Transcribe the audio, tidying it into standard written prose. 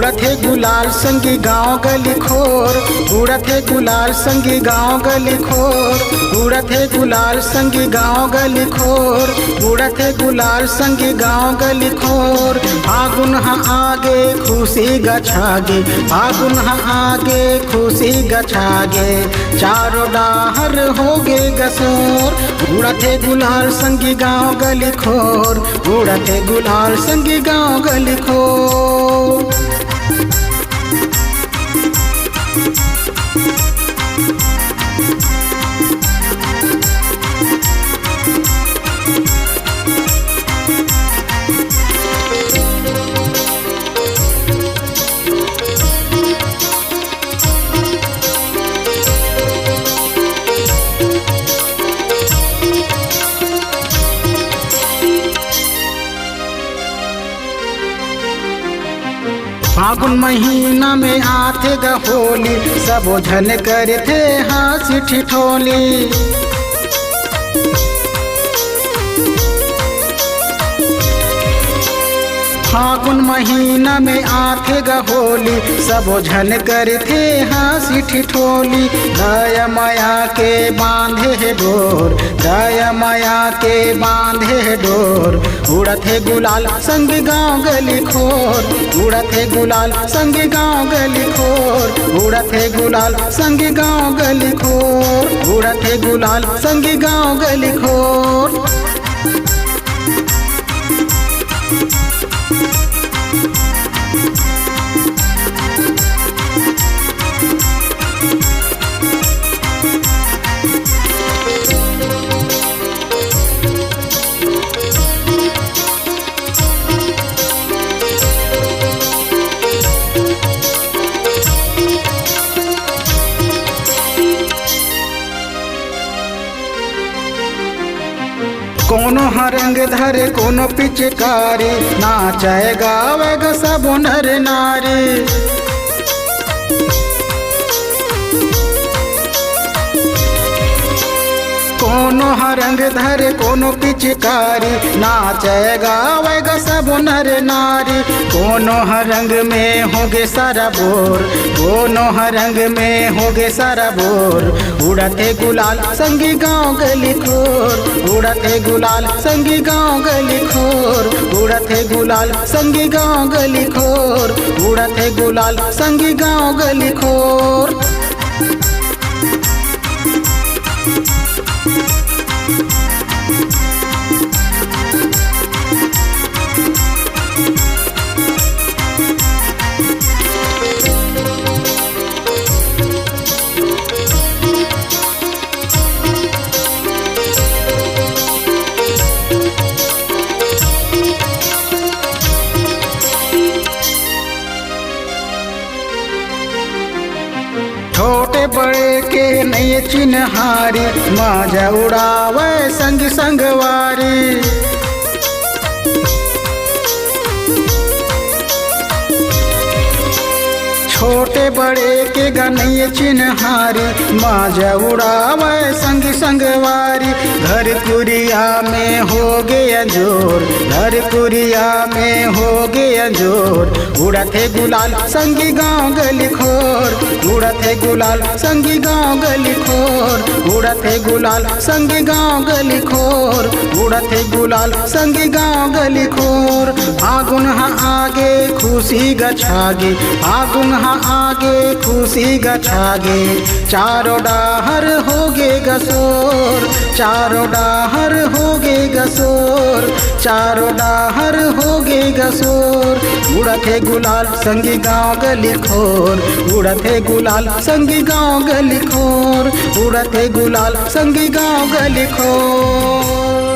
उड़त है गुलाल संगी गाँव गली खोर, उड़त है गुलाल संगी गाँव गली खोर, उड़त है गुलाल संगी गाँव गली खोर, उड़त है गुलाल संगी गाँव गली खोर। फागुन हा आगे खुशी गछागे, फागुन हा आगे खुशी गछागे, चारों डाहर होगे गसोर। उड़त है गुलाल संगी गाँव गली खोर, उड़त है गुलाल संगी गाँव गली खोर। फागुन महीना में आते ग होली, सब झन करते हंसी ठिठोली। फागुन महीना में आते ग होली, सब झन करते हंसी ठिठोली। दया माया के बांधे है डोर, दया माया के बांधे है डोर। उड़त है गुलाल संग गाँव गली खोर, उड़त है गुलाल संग गाँव गली खोर, उड़त है गुलाल संग गाँव गली खोर, उड़त है गुलाल संग गाँव गली खोर। कोनो हरंग धरे कोनो पिचकारी, नाचे गावे ग सब नर नारी। कोनो हरंग धरे कोनो पिचकारी, नाचे गावे ग सब नर नारी। कोनो हरंग में होगे सारा बोर, कोनो हरंग में होगे सारा बोर। उड़त है गुलाल संगी गाँव गली खोर, उड़त है गुलाल संगी गाँव गली खोर, उड़त है गुलाल संगी गाँव गली खोर, उड़त है गुलाल संगी गाँव गली खोर। छोटे बड़े के नए चिन्हारी, माजा उड़ावे संग संगवारी। छोटे बड़े के गनैये चिन्हारी, माजा उड़ावे संग संगवारी। घर कुरिया में हो गया जोर, घर कुरिया में हो गया जोर। उड़त है गुलाल संगी गाँव गली खोर, उड़त है गुलाल संगी गाँव गली खोर, उड़त है गुलाल संगी गाँव गली खोर, उड़त है गुलाल संगी गाँव गली खोर। फागुन हा आगे खुशी गछागे, फागुन हा आगे खुशी गछागे, चारों डाहर होगे गसोर, चारों डाहर होगे गसोर, चारों डाहर होगे गसोर। उड़त है गुलाल संगी गाँव गली खोर, उड़त है गुलाल संगी गाँव गली खोर, उड़त है गुलाल संगी गाँव गली खोर।